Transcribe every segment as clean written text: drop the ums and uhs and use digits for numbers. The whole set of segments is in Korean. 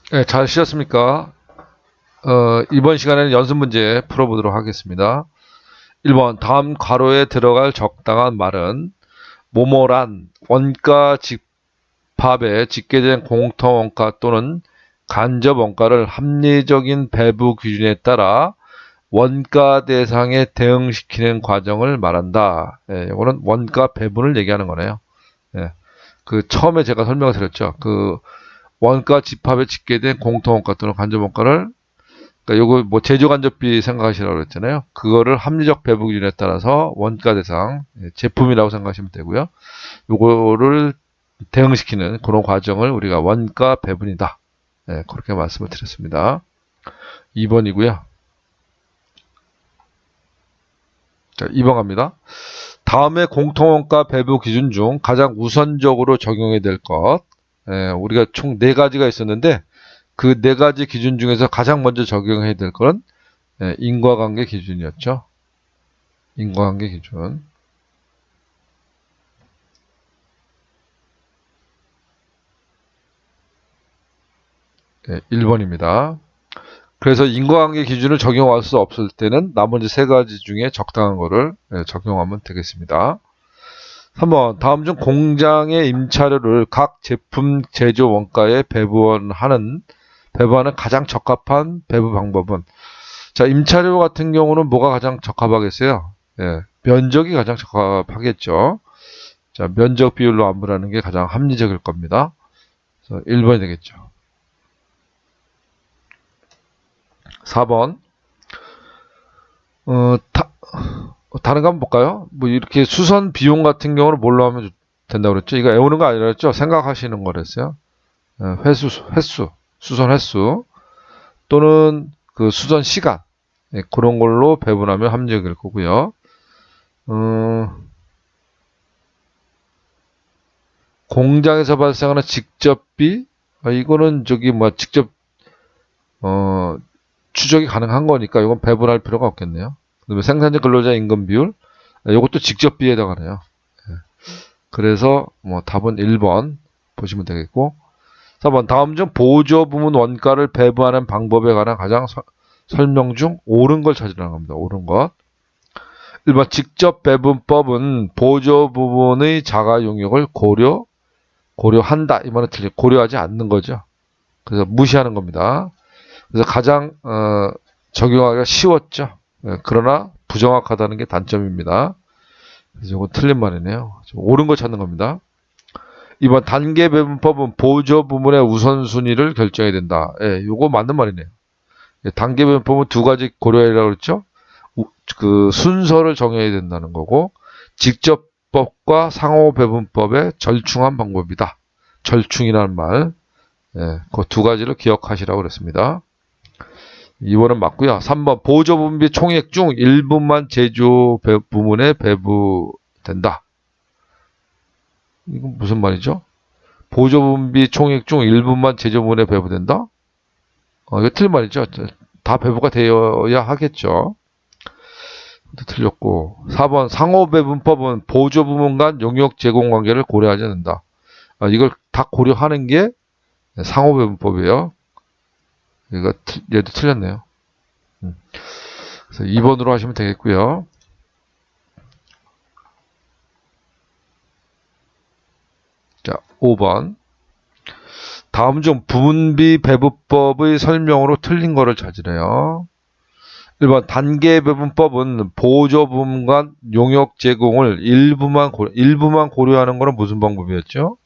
네, 잘 쉬셨습니까? 이번 시간에는 연습 문제 풀어보도록 하겠습니다. 1번, 다음 괄호에 들어갈 적당한 말은 모모란 원가 집합에 집계된 공통원가 또는 간접 원가를 합리적인 배부 기준에 따라 원가 대상에 대응시키는 과정을 말한다. 예, 이거는 원가 배분을 얘기하는 거네요. 예, 그 처음에 제가 설명을 드렸죠. 그 원가 집합에 집계된 공통원가 또는 간접 원가를, 그러니까 요거 뭐 제조간접비 생각하시라고 그랬잖아요. 그거를 합리적 배분 기준에 따라서 원가 대상 제품이라고 생각하시면 되고요. 요거를 대응시키는 그런 과정을 우리가 원가 배분이다. 네, 그렇게 말씀을 드렸습니다. 2번이고요. 자, 2번 갑니다. 다음에 공통원가 배분 기준 중 가장 우선적으로 적용해야 될 것. 우리가 총 4가지가 있었는데 그 4가지 기준 중에서 가장 먼저 적용해야 될 것은 인과관계 기준이었죠. 인과관계 기준. 1번입니다. 그래서 인과관계 기준을 적용할 수 없을 때는 나머지 3가지 중에 적당한 거를 적용하면 되겠습니다. 3번, 다음 중 공장의 임차료를 각 제품 제조 원가에 배부하는 가장 적합한 배부 방법은. 자, 임차료 같은 경우는 뭐가 가장 적합하겠어요? 면적이 가장 적합하겠죠. 자, 면적 비율로 안분하는 게 가장 합리적일 겁니다. 그래서 1번이 되겠죠. 4번, 다른 거 한번 볼까요? 뭐 이렇게 수선 비용 같은 경우는 뭘로 하면 된다고 그랬죠? 이거 외우는 거 아니랬죠? 생각하시는 거랬어요. 수선 횟수 또는 그 수선 시간, 그런 걸로 배분하면 합리적일 거고요. 공장에서 발생하는 직접비, 이거는 저기 뭐 직접 어, 추적이 가능한 거니까 이건 배분할 필요가 없겠네요. 그다음에 생산자 근로자 임금 비율, 이것도 직접비에 해당하네요. 그래서 뭐 답은 1번 보시면 되겠고, 4번, 다음 중 보조 부문 원가를 배분하는 방법에 관한 가장 설명 중 옳은 걸 찾으라는 겁니다. 옳은 것. 1번, 직접 배분법은 보조 부분의 자가 용역을 고려한다. 이 말은 고려하지 않는 거죠. 그래서 무시하는 겁니다. 그래서 가장 적용하기가 쉬웠죠. 그러나 부정확하다는 게 단점입니다. 그래서 이건 틀린 말이네요. 옳은 걸 찾는 겁니다. 2번, 단계 배분법은 보조 부문의 우선순위를 결정해야 된다. 요거 맞는 말이네요. 단계 배분법은 2가지 고려해라고 그랬죠. 그 순서를 정해야 된다는 거고, 직접법과 상호 배분법의 절충한 방법이다. 절충이라는 말, 그 2가지를 기억하시라고 그랬습니다. 2번은 맞고요. 3번, 보조분비 총액 중 일부만 제조 부문에 배부된다. 이건 무슨 말이죠? 보조분비 총액 중 일부만 제조 부문에 배부된다? 이거 틀린 말이죠. 다 배부가 되어야 하겠죠. 틀렸고. 4번, 상호배분법은 보조부문 간 용역 제공 관계를 고려하지 않는다. 이걸 다 고려하는 게 상호배분법이에요. 얘도 틀렸네요. 그래서 2번으로 하시면 되겠고요. 자, 5번. 다음 중 분비 배분법의 설명으로 틀린 거를 찾으래요. 1번, 단계 배분법은 보조부문 간 용역 제공을 일부만 고려하는 거는 무슨 방법이었죠?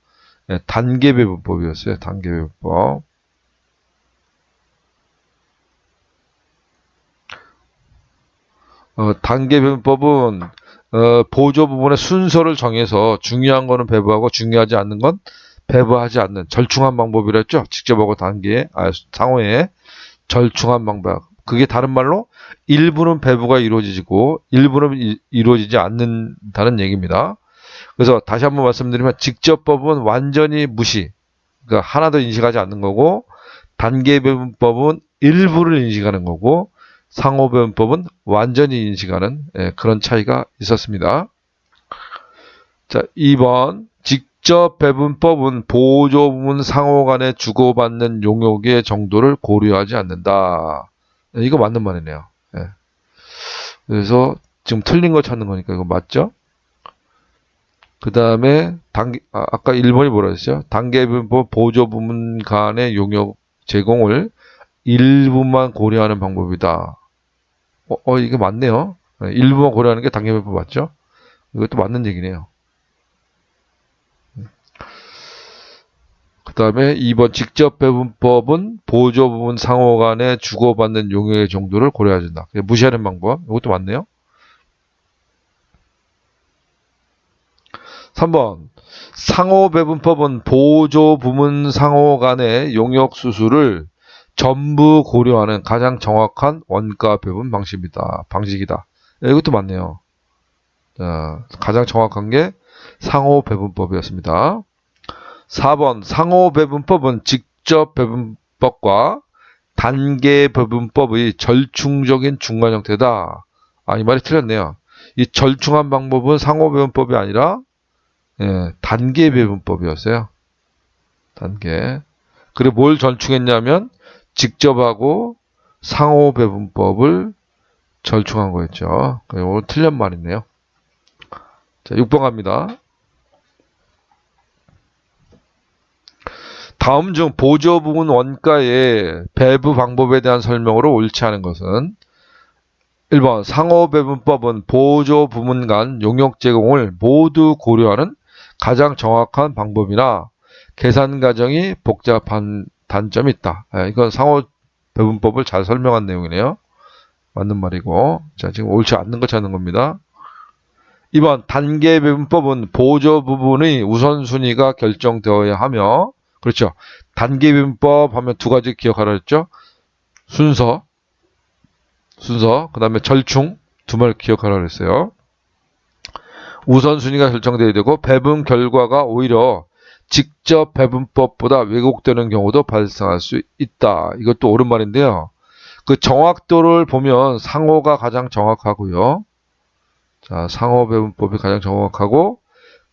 단계 배분법이었어요. 단계 배분법. 단계 배분법은 보조 부분의 순서를 정해서 중요한 거는 배부하고 중요하지 않는 건 배부하지 않는 절충한 방법이라 했죠. 직접하고 상호에 절충한 방법. 그게 다른 말로 일부는 배부가 이루어지고 일부는 이루어지지 않는다는 얘기입니다. 그래서 다시 한번 말씀드리면 직접법은 완전히 무시. 그러니까 하나도 인식하지 않는 거고, 단계 배분법은 일부를 인식하는 거고, 상호배분법은 완전히 인식하는 그런 차이가 있었습니다. 자, 2번, 직접 배분법은 보조 부분 상호 간에 주고받는 용역의 정도를 고려하지 않는다. 이거 맞는 말이네요. 예. 그래서 지금 틀린 거 찾는 거니까 이거 맞죠? 그 다음에 아까 1번이 뭐라 했어요? 단계 배분법 보조 부분 간의 용역 제공을 일부만 고려하는 방법이다. 이게 맞네요. 일부만 고려하는 게 단계 배분법 맞죠? 이것도 맞는 얘기네요. 그 다음에 2번 직접 배분법은 보조 부분 상호 간에 주고받는 용역의 정도를 고려하지 않는다. 무시하는 방법. 이것도 맞네요. 3번 상호 배분법은 보조 부문 상호 간의 용역 수수를 전부 고려하는 가장 정확한 원가 배분 방식이다. 이것도 맞네요. 자, 가장 정확한 게 상호 배분법이었습니다. 4번 상호 배분법은 직접 배분법과 단계 배분법의 절충적인 중간 형태다. 이 말이 틀렸네요. 이 절충한 방법은 상호 배분법이 아니라 단계 배분법이었어요. 단계. 그리고 뭘 절충했냐면 직접하고 상호 배분법을 절충한 거였죠. 오늘 틀린 말이네요. 자, 6번 갑니다. 다음 중 보조 부분 원가의 배부 방법에 대한 설명으로 옳지 않은 것은 1번 상호 배분법은 보조 부문 간 용역 제공을 모두 고려하는 가장 정확한 방법이나 계산 과정이 복잡한 단점이 있다. 이건 상호 배분법을 잘 설명한 내용이네요. 맞는 말이고. 자, 지금 옳지 않는 거 찾는 겁니다. 2번 단계 배분법은 보조 부분의 우선순위가 결정되어야 하며, 그렇죠. 단계 배분법 하면 두 가지 기억하라 했죠. 순서, 그 다음에 절충, 두 말 기억하라 그랬어요. 우선순위가 결정되어야 되고, 배분 결과가 오히려 직접 배분법보다 왜곡되는 경우도 발생할 수 있다. 이것도 옳은 말인데요. 그 정확도를 보면 상호가 가장 정확하고요. 자, 상호 배분법이 가장 정확하고,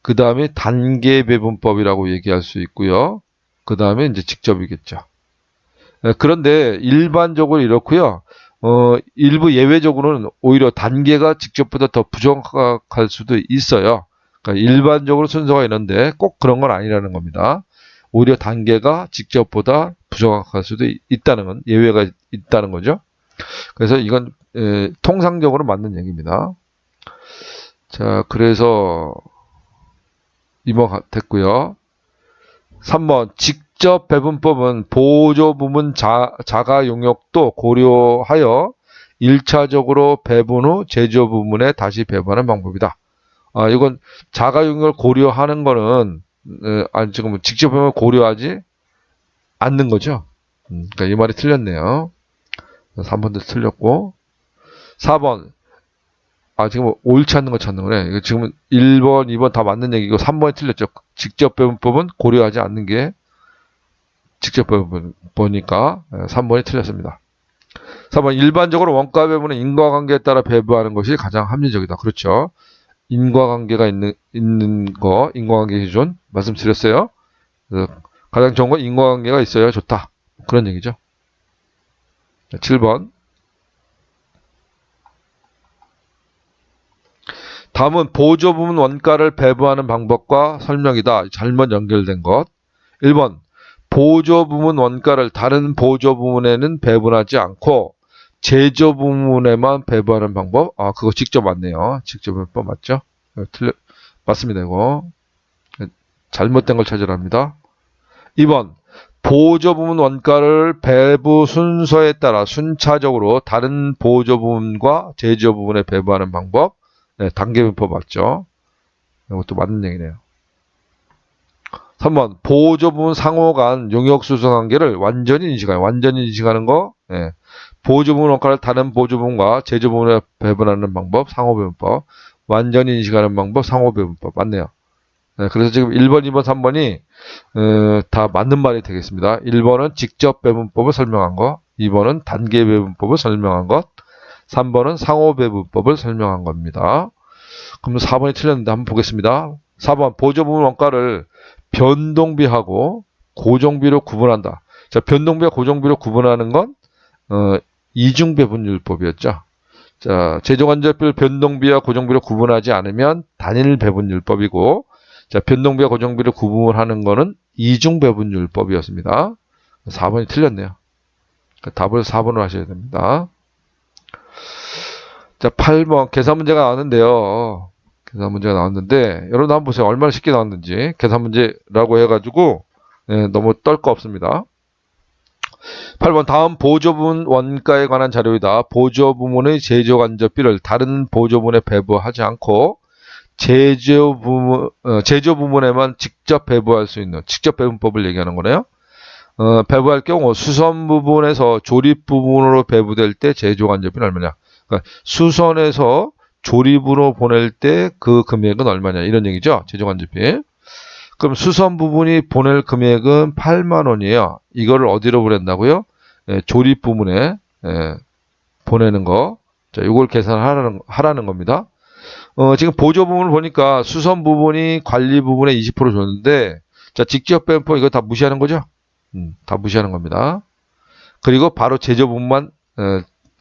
그 다음에 단계 배분법이라고 얘기할 수 있고요. 그 다음에 이제 직접이겠죠. 그런데 일반적으로 이렇고요. 일부 예외적으로는 오히려 단계가 직접보다 더 부정확할 수도 있어요. 그러니까 일반적으로 순서가 있는데 꼭 그런 건 아니라는 겁니다. 오히려 단계가 직접보다 부정확할 수도 있다는 건 예외가 있다는 거죠. 그래서 이건 통상적으로 맞는 얘기입니다. 자, 그래서 2번 됐고요. 3번 직접 배분법은 보조 부문 자가 용역도 고려하여 1차적으로 배분 후 제조 부문에 다시 배분하는 방법이다. 이건 자가 용역을 고려하는 거는 지금 직접 배분을 고려하지 않는 거죠. 그러니까 이 말이 틀렸네요. 3번도 틀렸고 4번 지금 옳지 않는 거 찾는 거네. 이거 지금 1번, 2번 다 맞는 얘기고 3번이 틀렸죠. 직접 배분법은 고려하지 않는 게 직접 배분법이니까 3번이 틀렸습니다. 4번 일반적으로 원가 배분은 인과관계에 따라 배분하는 것이 가장 합리적이다. 그렇죠. 인과관계가 있는 거, 인과관계 기준 말씀드렸어요. 가장 좋은 건 인과관계가 있어야 좋다. 그런 얘기죠. 7번. 다음은 보조 부분 원가를 배분하는 방법과 설명이다. 잘못 연결된 것. 1번. 보조 부분 원가를 다른 보조 부분에는 배분하지 않고 제조 부분에만 배분하는 방법. 그거 직접 맞네요. 직접 배분법 맞죠? 맞습니다. 이거. 잘못된 걸 찾으랍니다. 2번. 보조 부분 원가를 배부 순서에 따라 순차적으로 다른 보조 부분과 제조 부분에 배분하는 방법. 단계 배분법 맞죠? 이것도 맞는 얘기네요. 3번 보조 부분 상호 간 용역 수수 관계를 완전히 인식하는 거. 보조 부분 원가를 다른 보조 부분과 제조 부분에 배분하는 방법 상호 배분법. 완전히 인식하는 방법 상호 배분법 맞네요. 그래서 지금 1번, 2번, 3번이 다 맞는 말이 되겠습니다. 1번은 직접 배분법을 설명한 거, 2번은 단계 배분법을 설명한 것, 3번은 상호 배분법을 설명한 겁니다. 그럼 4번이 틀렸는데 한번 보겠습니다. 4번 보조부문 원가를 변동비하고 고정비로 구분한다. 자, 변동비와 고정비로 구분하는 건 이중배분율법이었죠. 자, 제조간접비를 변동비와 고정비로 구분하지 않으면 단일 배분율법이고, 자, 변동비와 고정비를 구분하는 거는 이중배분율법이었습니다. 4번이 틀렸네요. 답을 4번으로 하셔야 됩니다. 자, 8번 계산 문제가 나왔는데요. 계산 문제가 나왔는데 여러분 한번 보세요. 얼마나 쉽게 나왔는지. 계산 문제라고 해가지고 너무 떨 거 없습니다. 8번 다음 보조부문 원가에 관한 자료이다. 보조부문의 제조간접비를 다른 보조부문에 배부하지 않고 제조부문에만 직접 배부할 수 있는 직접 배분법을 얘기하는 거네요. 배부할 경우 수선 부분에서 조립 부분으로 배부될 때 제조간접비는 얼마냐. 그러니까 수선에서 조립으로 보낼 때 그 금액은 얼마냐 이런 얘기죠. 제조간접비. 그럼 수선 부분이 보낼 금액은 8만 원이에요. 이거를 어디로 보낸다고요? 조립 부분에 보내는 거. 자, 이걸 계산하라는 겁니다. 지금 보조 부분을 보니까 수선 부분이 관리 부분에 20% 줬는데, 자, 직접 배분법 이거 다 무시하는 거죠? 다 무시하는 겁니다. 그리고 바로 제조 부분만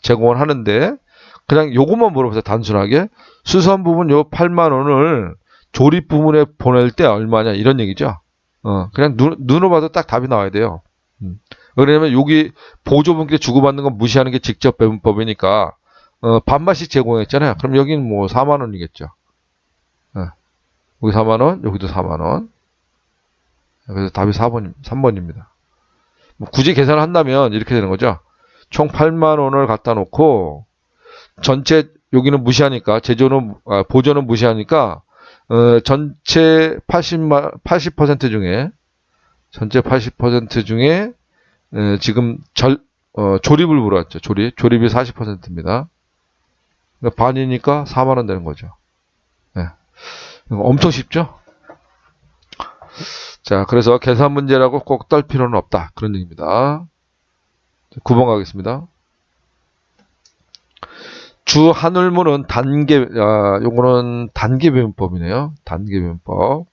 제공을 하는데, 그냥 요것만 물어보세요. 단순하게. 수선 부분 요 8만 원을 조립 부분에 보낼 때 얼마냐 이런 얘기죠. 그냥 눈으로 봐도 딱 답이 나와야 돼요. 왜냐면 여기 보조분께 주고받는 건 무시하는 게 직접 배분법이니까 반반씩 제공했잖아요. 그럼 여기는 뭐 4만 원이겠죠. 여기 4만 원, 여기도 4만 원. 그래서 답이 3번입니다. 뭐 굳이 계산을 한다면 이렇게 되는 거죠. 총 8만 원을 갖다 놓고 전체 여기는 무시하니까 보조는 무시하니까 전체 80% 중에 전체 80% 중에 지금 조립을 물어왔죠. 조립이 40%입니다. 그러니까 반이니까 4만 원 되는 거죠. 네. 엄청 쉽죠? 자, 그래서 계산 문제라고 꼭 떨 필요는 없다. 그런 얘기입니다. 9번 가겠습니다. 주 한울문은 요거는 단계 배분법이네요. 단계 배분법.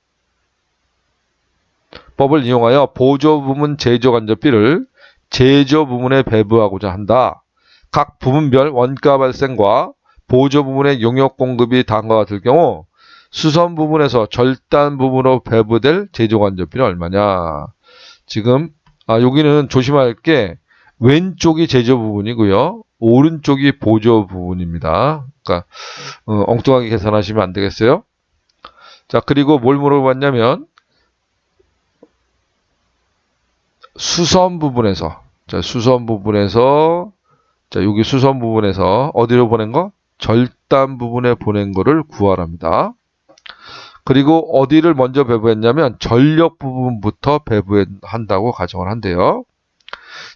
법을 이용하여 보조 부문 제조 간접비를 제조 부문에 배부하고자 한다. 각 부문별 원가 발생과 보조 부문의 용역 공급이 다음과 같을 경우 수선 부분에서 절단 부분으로 배부될 제조 간접비는 얼마냐. 지금 여기는 조심할 게 왼쪽이 제조 부분이고요. 오른쪽이 보조 부분입니다. 그러니까 엉뚱하게 계산하시면 안 되겠어요. 자, 그리고 뭘 물어봤냐면 수선 부분에서 자, 여기 수선 부분에서 어디로 보낸 거? 절단 부분에 보낸 거를 구하랍니다. 그리고 어디를 먼저 배부했냐면 전력 부분부터 배부한다고 가정을 한대요.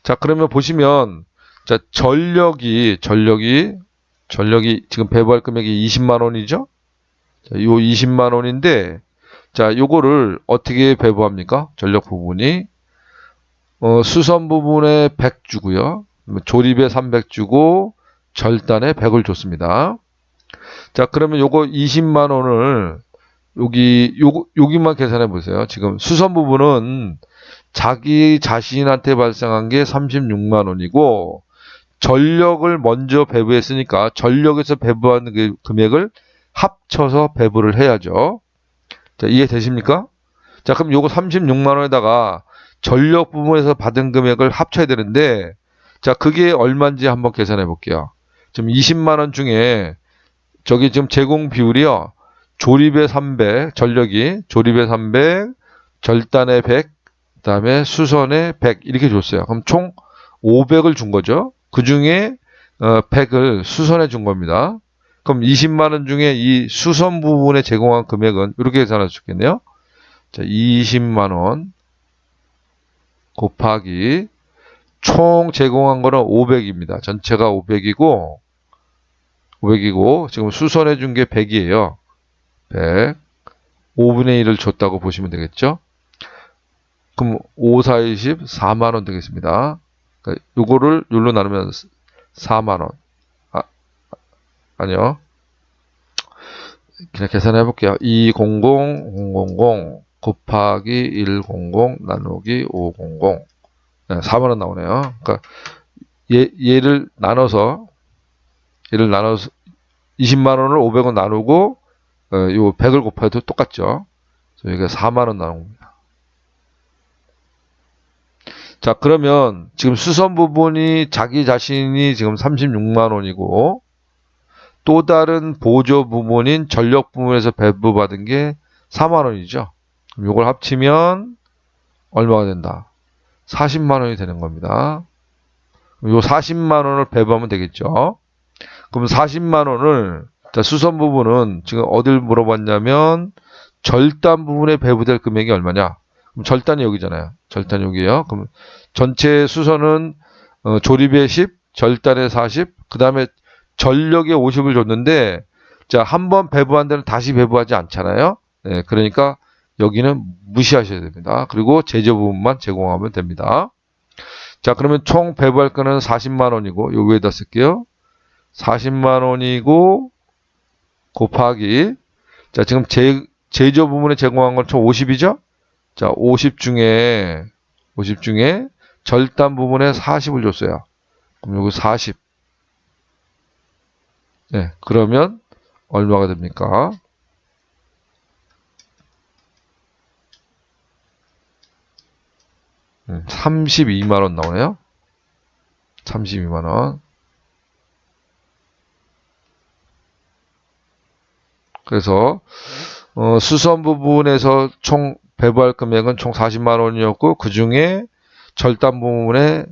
자, 그러면 보시면 자, 전력이 지금 배부할 금액이 20만 원이죠? 자, 요 20만 원인데 자, 요거를 어떻게 배부합니까? 전력 부분이 수선 부분에 100 주고요. 조립에 300 주고 절단에 100을 줬습니다. 자, 그러면 요거 20만 원을 여기만 계산해 보세요. 지금 수선 부분은 자기 자신한테 발생한 게 36만 원이고 전력을 먼저 배부했으니까 전력에서 배부한 그 금액을 합쳐서 배부를 해야죠. 자, 이해되십니까? 자, 그럼 요거 36만 원에다가 전력 부분에서 받은 금액을 합쳐야 되는데 자, 그게 얼마인지 한번 계산해 볼게요. 지금 20만 원 중에 저기 지금 제공 비율이요. 조립에 300, 조립에 300, 절단에 100, 그다음에 수선에 100 이렇게 줬어요. 그럼 총 500을 준 거죠. 그 중에 100을 수선해 준 겁니다. 그럼 20만 원 중에 이 수선 부분에 제공한 금액은 이렇게 계산할 수 있겠네요. 자, 20만 원 곱하기 총 제공한 거는 500입니다. 전체가 500이고 지금 수선해 준 게 100이에요. 100. 5분의 1을 줬다고 보시면 되겠죠. 그럼 5, 4, 20, 4만 원 되겠습니다. 그러니까 요거를 요로 나누면 4만 원. 아니요. 그냥 계산해 볼게요. 200, 000 곱하기 100 나누기 500. 네, 4만 원 나오네요. 그러니까 얘를 나눠서 20만 원을 500원 나누고 요 100을 곱해도 똑같죠. 그래서 여기가 4만 원 나온 겁니다. 자, 그러면 지금 수선 부분이 자기 자신이 지금 36만 원이고 또 다른 보조 부분인 전력 부분에서 배부받은 게 4만 원이죠. 그럼 이걸 합치면 얼마가 된다? 40만 원이 되는 겁니다. 요 40만 원을 배부하면 되겠죠. 그럼 40만 원을 수선 부분은 지금 어딜 물어봤냐면 절단 부분에 배부될 금액이 얼마냐? 그럼 절단이 여기잖아요. 절단이 여기에요. 그럼 전체 수선은 조립에 10, 절단에 40, 그 다음에 전력에 50을 줬는데 자, 한 번 배부한 데는 다시 배부하지 않잖아요. 네, 그러니까 여기는 무시하셔야 됩니다. 그리고 제조 부분만 제공하면 됩니다. 자, 그러면 총 배부할 거는 40만 원이고 요 위에다 쓸게요. 40만 원이고 곱하기 자, 지금 제조 부분에 제공한 건 총 50이죠? 자, 50 중에 절단 부분에 40을 줬어요. 그럼 여기 40. 네, 그러면 얼마가 됩니까? 음, 32만 원 나오네요. 32만 원. 그래서 수선 부분에서 총 배부할 금액은 총 40만 원이었고 그 중에 절단 부분에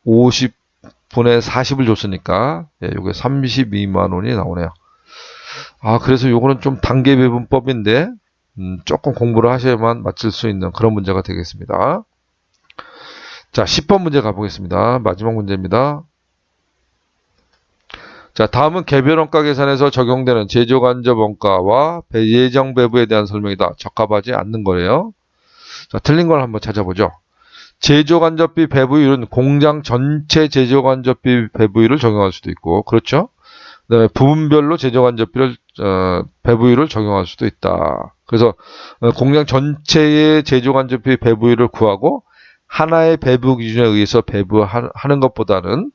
50분의 40을 줬으니까 예, 이게 32만 원이 나오네요. 아, 그래서 요거는 좀 단계 배분법인데 조금 공부를 하셔야만 맞출 수 있는 그런 문제가 되겠습니다. 자, 10번 문제 가보겠습니다. 마지막 문제입니다. 자, 다음은 개별 원가 계산에서 적용되는 제조 간접 원가와 예정 배부에 대한 설명이다. 적합하지 않는 거예요. 자, 틀린 걸 한번 찾아보죠. 제조 간접비 배부율은 공장 전체 제조 간접비 배부율을 적용할 수도 있고, 그렇죠? 그다음에 부분별로 제조 간접비를 배부율을 적용할 수도 있다. 그래서 공장 전체의 제조 간접비 배부율을 구하고 하나의 배부 기준에 의해서 배부하는 것보다는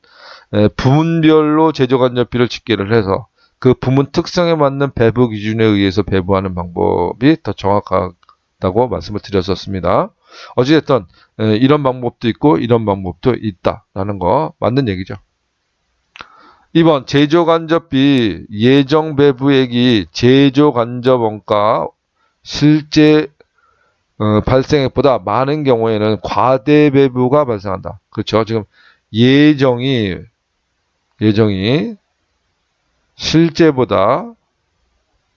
부문별로 제조간접비를 집계를 해서 그 부문 특성에 맞는 배부 기준에 의해서 배부하는 방법이 더 정확하다고 말씀을 드렸었습니다. 어찌됐든 이런 방법도 있고 이런 방법도 있다라는 거 맞는 얘기죠. 2번 제조간접비 예정 배부액이 제조간접원가 실제 발생액보다 많은 경우에는 과대 배부가 발생한다. 그렇죠. 지금 예정이 실제보다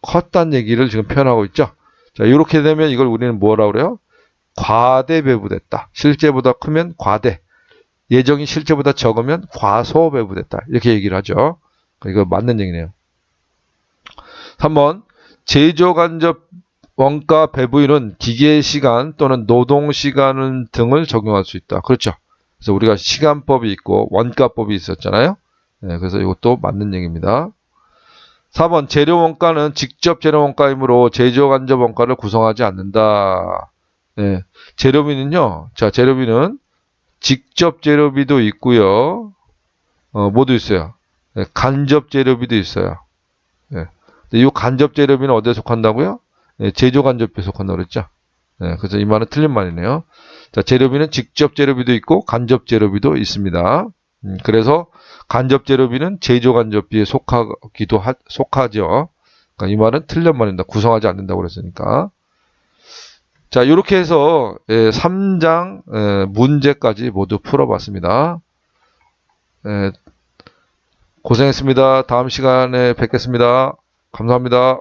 컸다는 얘기를 지금 표현하고 있죠. 자, 이렇게 되면 이걸 우리는 뭐라고 그래요? 과대 배부됐다. 실제보다 크면 과대. 예정이 실제보다 적으면 과소 배부됐다. 이렇게 얘기를 하죠. 이거 맞는 얘기네요. 3번 제조 간접 원가 배부율은 기계 시간 또는 노동 시간 등을 적용할 수 있다. 그렇죠. 그래서 우리가 시간법이 있고 원가법이 있었잖아요. 네, 그래서 이것도 맞는 얘기입니다. 4번 재료 원가는 직접 재료 원가이므로 제조 간접 원가를 구성하지 않는다. 네, 재료비는요. 자, 재료비는 직접 재료비도 있고요. 뭐도 있어요. 네, 간접 재료비도 있어요. 네. 이 간접 재료비는 어디에 속한다고요? 네, 제조 간접비에 속한다고 그랬죠. 네, 그래서 이 말은 틀린 말이네요. 자, 재료비는 직접 재료비도 있고 간접 재료비도 있습니다. 그래서 간접 재료비는 제조 간접비에 속하죠. 그러니까 이 말은 틀린 말입니다. 구성하지 않는다고 그랬으니까. 자, 이렇게 해서 3장 문제까지 모두 풀어봤습니다. 고생했습니다. 다음 시간에 뵙겠습니다. 감사합니다.